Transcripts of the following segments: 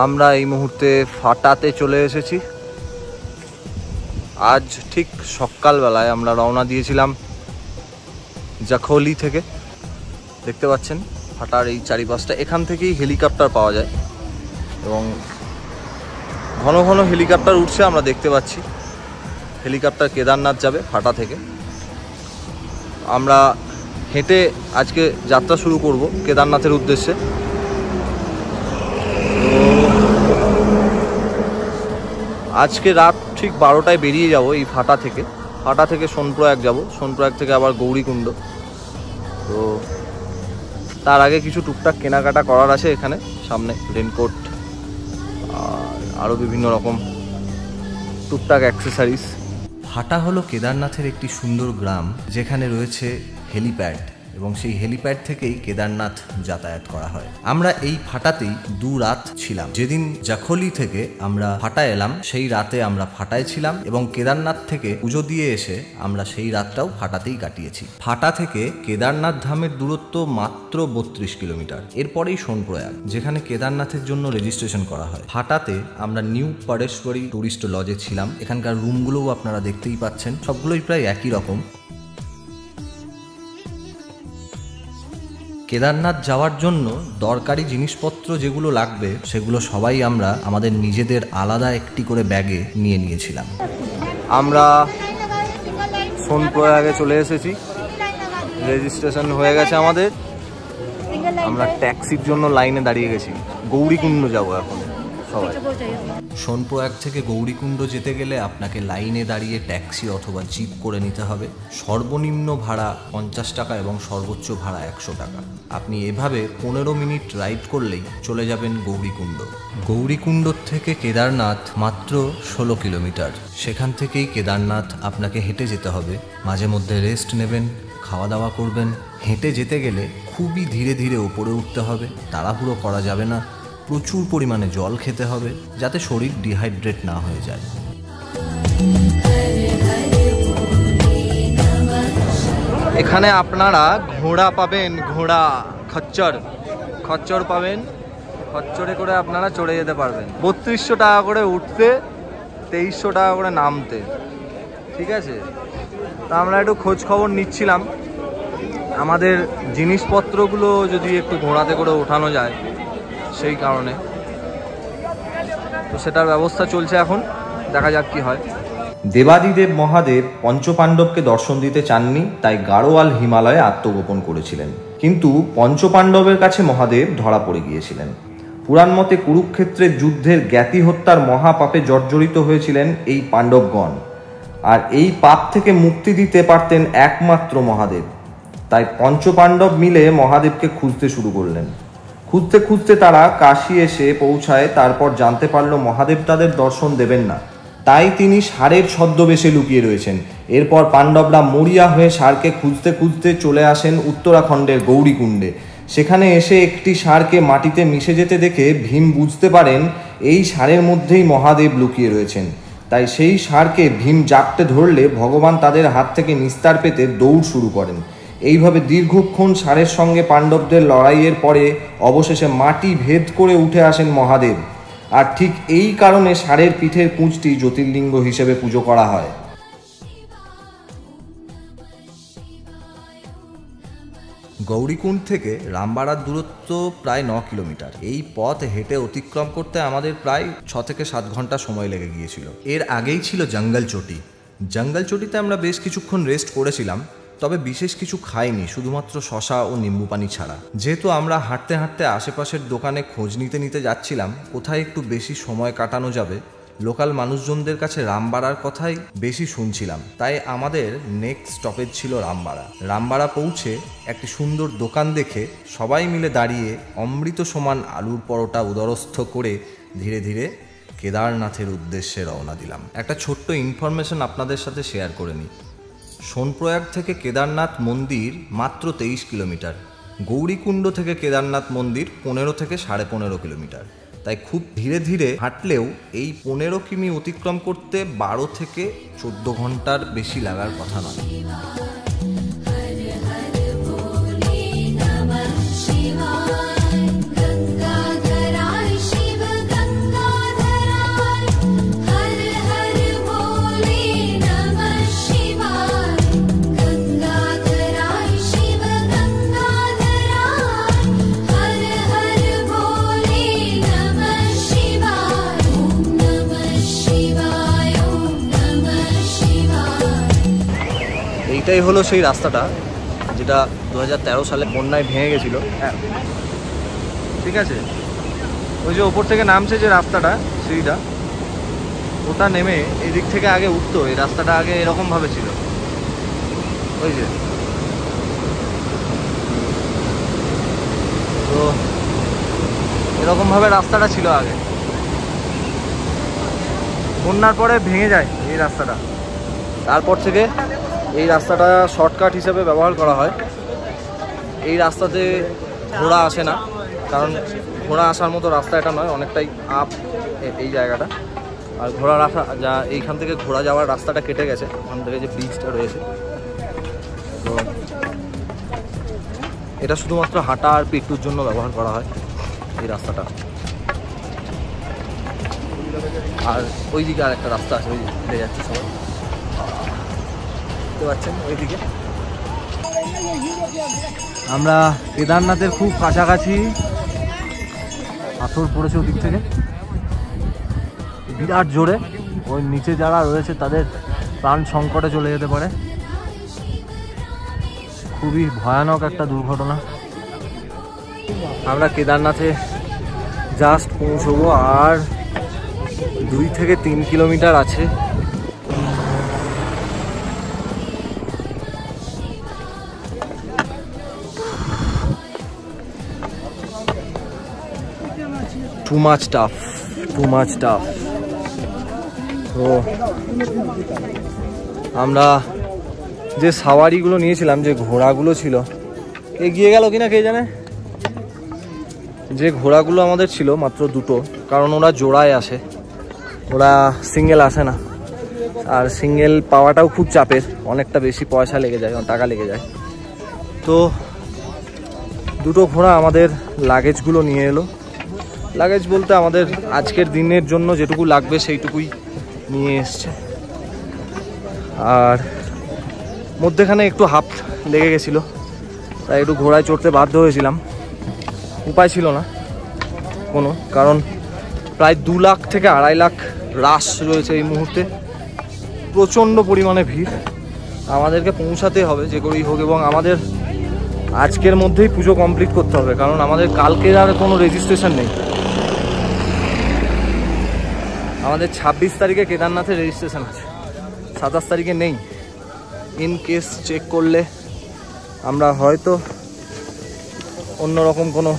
আমরা এই মুহূর্তে ফাটাতে চলে এসেছি। আজ ঠিক সকালবেলায় আমরা রওনা দিয়েছিলাম জাখোলি থেকে। দেখতে পাচ্ছেন ফাটার এই চারিপাশটা, এখান থেকেই হেলিকপ্টার পাওয়া যায় এবং ঘন ঘন হেলিকপ্টার উঠছে, আমরা দেখতে পাচ্ছি। হেলিকপ্টার কেদারনাথ যাবে ফাটা থেকে। আমরা হেঁটে আজকে যাত্রা শুরু করব কেদারনাথের উদ্দেশ্যে। আজকে রাত ঠিক 12টায় বেরিয়ে যাব এই ফাটা থেকে। ফাটা থেকে সোনপ্রয়াগ যাব, সোনপ্রয়াগ থেকে আবার গৌরীকুণ্ড। তো তার আগে কিছু টুকটাক কেনাকাটা করার আছে এখানে সামনে, রেনকোট আর আরও বিভিন্ন রকম টুকটাক অ্যাক্সেসরিজ। ফাটা হলো কেদারনাথের একটি সুন্দর গ্রাম, যেখানে রয়েছে হেলিপ্যাড এবং সেই হেলিপ্যাড থেকেই কেদারনাথ যাতায়াত করা হয়। আমরা এই ফাটাতেই 2 রাত ছিলাম। যেদিন জাখোলি থেকে আমরা ফাটা এলাম সেই রাতে আমরা ফাটায় ছিলাম এবং কেদারনাথ থেকে পুজো দিয়ে এসে আমরা সেই রাতটাও ফাটাতেই কাটিয়েছি। ফাটা থেকে কেদারনাথ ধামের দূরত্ব মাত্র 32 কিলোমিটার। এরপরেই সোনপ্রয়াগ, যেখানে কেদারনাথের জন্য রেজিস্ট্রেশন করা হয়। ফাটাতে আমরা নিউ পারেশ্বরী টুরিস্ট লজে ছিলাম। এখানকার রুমগুলোও আপনারা দেখতেই পাচ্ছেন, সবগুলোই প্রায় একই রকম। কেদারনাথ যাওয়ার জন্য দরকারি জিনিসপত্র যেগুলো লাগবে সেগুলো সবাই আমরা আমাদের নিজেদের আলাদা একটি করে ব্যাগে নিয়ে নিয়েছিলাম। আমরা সোনপ্রয়াগে চলে এসেছি, রেজিস্ট্রেশন হয়ে গেছে আমাদের। আমরা ট্যাক্সির জন্য লাইনে দাঁড়িয়ে গেছি। গৌরীকুণ্ড যাব এখন সবাই। সোনপ্রয়াগ থেকে গৌরীকুণ্ড যেতে গেলে আপনাকে লাইনে দাঁড়িয়ে ট্যাক্সি অথবা জিপ করে নিতে হবে। সর্বনিম্ন ভাড়া 50 টাকা এবং সর্বোচ্চ ভাড়া 100 টাকা। আপনি এভাবে 15 মিনিট রাইড করলেই চলে যাবেন গৌরীকুণ্ড। গৌরীকুণ্ড থেকে কেদারনাথ মাত্র 16 কিলোমিটার। সেখান থেকেই কেদারনাথ আপনাকে হেঁটে যেতে হবে। মাঝে মধ্যে রেস্ট নেবেন, খাওয়া দাওয়া করবেন। হেঁটে যেতে গেলে খুবই ধীরে ধীরে উপরে উঠতে হবে, তাড়াহুড়ো করা যাবে না। প্রচুর পরিমাণে জল খেতে হবে যাতে শরীর ডিহাইড্রেট না হয়ে যায়। এখানে আপনারা ঘোড়া পাবেন, ঘোড়া খচ্চর পাবেন। খচ্চরে করে আপনারা চড়ে যেতে পারবেন। 3200 টাকা করে উঠতে, 2300 টাকা করে নামতে। ঠিক আছে, তা আমরা একটু খোঁজ খবর নিচ্ছিলাম আমাদের জিনিসপত্রগুলো যদি একটু ঘোড়াতে করে ওঠানো যায়, সেই কারণে তো সেটার ব্যবস্থা চলছে এখন, দেখা যাক কি হয়। দেবাদিদেব মহাদেব পঞ্চপাণ্ডবকে দর্শন দিতে চাননি, তাই গাড়োয়াল হিমালয়ে আত্মগোপন করেছিলেন। কিন্তু পঞ্চপাণ্ডবের কাছে মহাদেব ধরা পড়ে গিয়েছিলেন। পুরাণ মতে কুরুক্ষেত্রের যুদ্ধের জ্ঞাতি হত্যার মহাপাপে জর্জরিত হয়েছিলেন এই পাণ্ডবগণ, আর এই পাপ থেকে মুক্তি দিতে পারতেন একমাত্র মহাদেব। তাই পঞ্চপাণ্ডব মিলে মহাদেবকে খুঁজতে শুরু করলেন। খুঁজতে খুঁজতে তারা কাশী এসে পৌঁছায়। তারপর জানতে পারলো মহাদেব তাদের দর্শন দেবেন না, তাই তিনি ষাঁড়ের ছদ্মবেশে লুকিয়ে রয়েছেন। এরপর পাণ্ডবরা মরিয়া হয়ে ষাঁড়কে খুঁজতে খুঁজতে চলে আসেন উত্তরাখণ্ডের গৌরীকুণ্ডে। সেখানে এসে একটি ষাঁড়কে মাটিতে মিশে যেতে দেখে ভীম বুঝতে পারেন এই ষাঁড়ের মধ্যেই মহাদেব লুকিয়ে রয়েছেন। তাই সেই ষাঁড়কে ভীম জাপটে ধরলে ভগবান তাদের হাত থেকে নিস্তার পেতে দৌড় শুরু করেন। এইভাবে দীর্ঘক্ষণ ষাঁড়ের সঙ্গে পাণ্ডবদের লড়াইয়ের পরে অবশেষে মাটি ভেদ করে উঠে আসেন মহাদেব। আর ঠিক এই কারণে ষাঁড়ের পিঠের পুঁজটি জ্যোতির্লিঙ্গ হিসেবে পুজো করা হয়। গৌরীকুণ্ড থেকে রামবাড়ার দূরত্ব প্রায় 9 কিলোমিটার। এই পথ হেঁটে অতিক্রম করতে আমাদের প্রায় 6 থেকে 7 ঘন্টা সময় লেগে গিয়েছিল। এর আগেই ছিল জঙ্গল চটি। জঙ্গল চটিতে আমরা বেশ কিছুক্ষণ রেস্ট করেছিলাম, তবে বিশেষ কিছু খাইনি, শুধুমাত্র শশা ও নিম্বু পানি ছাড়া। যেহেতু আমরা হাঁটতে হাঁটতে আশেপাশের দোকানে খোঁজ নিতে নিতে যাচ্ছিলাম কোথায় একটু বেশি সময় কাটানো যাবে, লোকাল মানুষজনদের কাছে রামবাড়ার কথাই বেশি শুনছিলাম, তাই আমাদের নেক্সট স্টপেজ ছিল রামবাড়া। রামবাড়া পৌঁছে একটি সুন্দর দোকান দেখে সবাই মিলে দাঁড়িয়ে অমৃত সমান আলুর পরোটা উদরস্থ করে ধীরে ধীরে কেদারনাথের উদ্দেশ্যে রওনা দিলাম। একটা ছোট্ট ইনফরমেশন আপনাদের সাথে শেয়ার করে নিই। সোনপ্রয়াগ থেকে কেদারনাথ মন্দির মাত্র 23 কিলোমিটার। গৌরীকুণ্ড থেকে কেদারনাথ মন্দির 15 থেকে 15.5 কিলোমিটার। তাই খুব ধীরে ধীরে হাঁটলেও এই 15 কিমি অতিক্রম করতে 12 থেকে 14 ঘন্টার বেশি লাগার কথা নয়। এটাই হলো সেই রাস্তাটা যেটা 2013 সালে বন্যায় ভেঙে গেছিলো। ঠিক আছে, ওই যে ওপর থেকে নামছে যে রাস্তাটা সেইটা, ওটা নেমে এদিক থেকে আগে উঠতো। এই রাস্তাটা আগে এরকমভাবে ছিল, ওই যে। তো এরকমভাবে রাস্তাটা ছিল আগে, বন্যার পরে ভেঙে যায় এই রাস্তাটা। তারপর থেকে এই রাস্তাটা শর্টকাট হিসেবে ব্যবহার করা হয়। এই রাস্তাতে ঘোড়া আসে না, কারণ ঘোড়া আসার মতো রাস্তা এটা নয়, অনেকটাই আপ এই জায়গাটা। আর ঘোড়া রাখা যা এইখান থেকে ঘোড়া যাওয়ার রাস্তাটা কেটে গেছে, ওখান থেকে যে ব্রিজটা রয়েছে। তো এটা শুধুমাত্র হাঁটা আর পিটুর জন্য ব্যবহার করা হয় এই রাস্তাটা। আর ওই দিকে আর একটা রাস্তা আছে, ওই দিকে যাচ্ছে সবাই, দেখতে পাচ্ছেন ওইদিকে। আমরা কেদারনাথের খুব কাছাকাছি, পাথর পড়েছে ওদিক থেকে বিরাট জোরে। ওই নিচে যারা রয়েছে তাদের প্রাণ সংকটে চলে যেতে পারে, খুবই ভয়ানক একটা দুর্ঘটনা। আমরা কেদারনাথে জাস্ট পৌঁছবো, আর 2 থেকে 3 কিলোমিটার আছে। Too much tough. তো আমরা যে সাওয়ারিগুলো নিয়েছিলাম, যে ঘোড়াগুলো ছিল, এগিয়ে গেল কিনা কে জানে। যে ঘোড়াগুলো আমাদের ছিল মাত্র 2টো, কারণ ওরা জোড়ায় আসে, ওরা সিঙ্গেল আসে না। আর সিঙ্গেল পাওয়াটাও খুব চাপের, অনেকটা বেশি পয়সা লেগে যায়, টাকা লেগে যায়। তো 2টো ঘোড়া আমাদের লাগেজগুলো নিয়ে এলো। লাগেজ বলতে আমাদের আজকের দিনের জন্য যেটুকু লাগবে সেইটুকুই নিয়ে এসছে। আর মধ্যেখানে একটু হাঁপ লেগে গেছিলো, তাই একটু ঘোড়ায় চড়তে বাধ্য হয়েছিলাম, উপায় ছিল না কোনো। কারণ প্রায় 2 লাখ থেকে 2.5 লাখ রাশ রয়েছে এই মুহূর্তে, প্রচণ্ড পরিমাণে ভিড়। আমাদেরকে পৌঁছাতে হবে যে করেই হোক, এবং আমাদের আজকের মধ্যেই পুজো কমপ্লিট করতে হবে, কারণ আমাদের কালকের আর কোনো রেজিস্ট্রেশন নেই। আমাদের 26 তারিখে কেদারনাথের রেজিস্ট্রেশন আছে, 27 তারিখে নেই। ইন কেস চেক করলে আমরা হয়তো অন্যরকম কোনো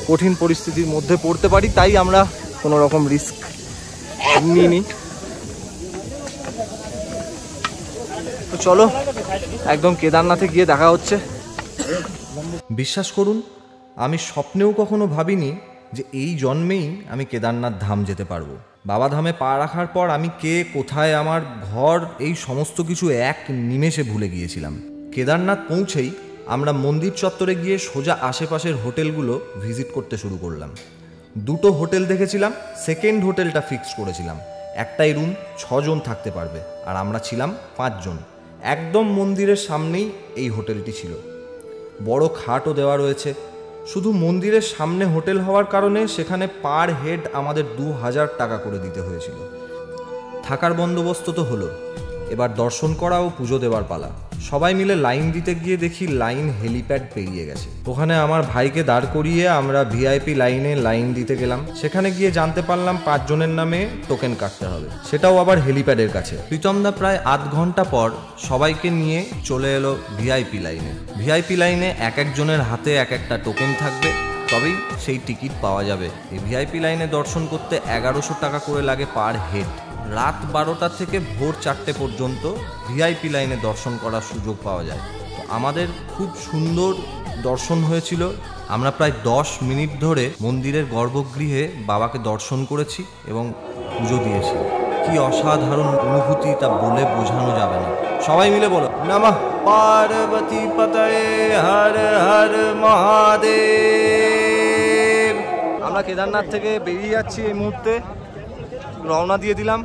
কঠিন পরিস্থিতির মধ্যে পড়তে পারি, তাই আমরা কোনো রকম রিস্ক নিইনি। তো চলো একদম কেদারনাথে গিয়ে দেখা হচ্ছে। বিশ্বাস করুন, আমি স্বপ্নেও কখনো ভাবিনি যে এই জন্মেই আমি কেদারনাথ ধাম যেতে পারবো। বাবা ধামে পা রাখার পর আমি কে, কোথায় আমার ঘর, এই সমস্ত কিছু এক নিমেষে ভুলে গিয়েছিলাম। কেদারনাথ পৌঁছেই আমরা মন্দির চত্বরে গিয়ে সোজা আশেপাশের হোটেলগুলো ভিজিট করতে শুরু করলাম। 2টো হোটেল দেখেছিলাম, সেকেন্ড হোটেলটা ফিক্সড করেছিলাম। একটাই রুম, 6 জন থাকতে পারবে, আর আমরা ছিলাম 5 জন। একদম মন্দিরের সামনেই এই হোটেলটি ছিল, বড় খাটও দেওয়া রয়েছে। শুধু মন্দিরের সামনে হোটেল হওয়ার কারণে সেখানে পার হেড আমাদের 2000 টাকা করে দিতে হয়েছিল। থাকার বন্দোবস্ত তো হলো, এবার দর্শন করা ও পুজো দেওয়ার পালা। সবাই মিলে লাইন দিতে গিয়ে দেখি লাইন হেলিপ্যাড পেরিয়ে গেছে। ওখানে আমার ভাইকে দাঁড় করিয়ে আমরা ভিআইপি লাইনে লাইন দিতে গেলাম। সেখানে গিয়ে জানতে পারলাম 5 জনের নামে টোকেন কাটতে হবে, সেটাও আবার হেলিপ্যাডের কাছে। প্রীতমদা প্রায় আধ ঘন্টা পর সবাইকে নিয়ে চলে এলো ভিআইপি লাইনে। ভিআইপি লাইনে এক একজনের হাতে এক একটা টোকেন থাকবে, তবেই সেই টিকিট পাওয়া যাবে। এই ভিআইপি লাইনে দর্শন করতে 1100 টাকা করে লাগে পার হেড। রাত 12টা থেকে ভোর 4টে পর্যন্ত ভিআইপি লাইনে দর্শন করার সুযোগ পাওয়া যায়। তো আমাদের খুব সুন্দর দর্শন হয়েছিল। আমরা প্রায় 10 মিনিট ধরে মন্দিরের গর্ভগৃহে বাবাকে দর্শন করেছি এবং পুজো দিয়েছি। কি অসাধারণ অনুভূতি তা বলে বোঝানো যাবে না। সবাই মিলে বলো, নমঃ পার্বতী পতয়ে হর হর মহাদেব। আমরা কেদারনাথ থেকে বেরিয়ে যাচ্ছি, এই মুহূর্তে রওনা দিয়ে দিলাম।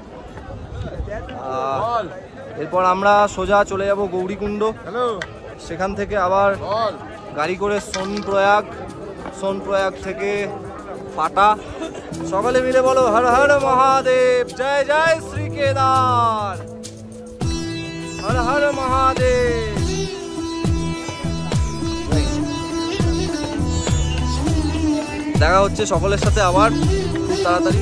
এরপর আমরা সোজা চলে যাব গৌরীকুণ্ড, সেখান থেকে আবার গাড়ি করে সোনপ্রয়াগ থেকে পাটা। সকলে মিলে বলো হর হর মহাদেব, জয় জয় শ্রী কেদার। হর হর মহাদেব। দেখা হচ্ছে সকলের সাথে আবার খুব তাড়াতাড়ি।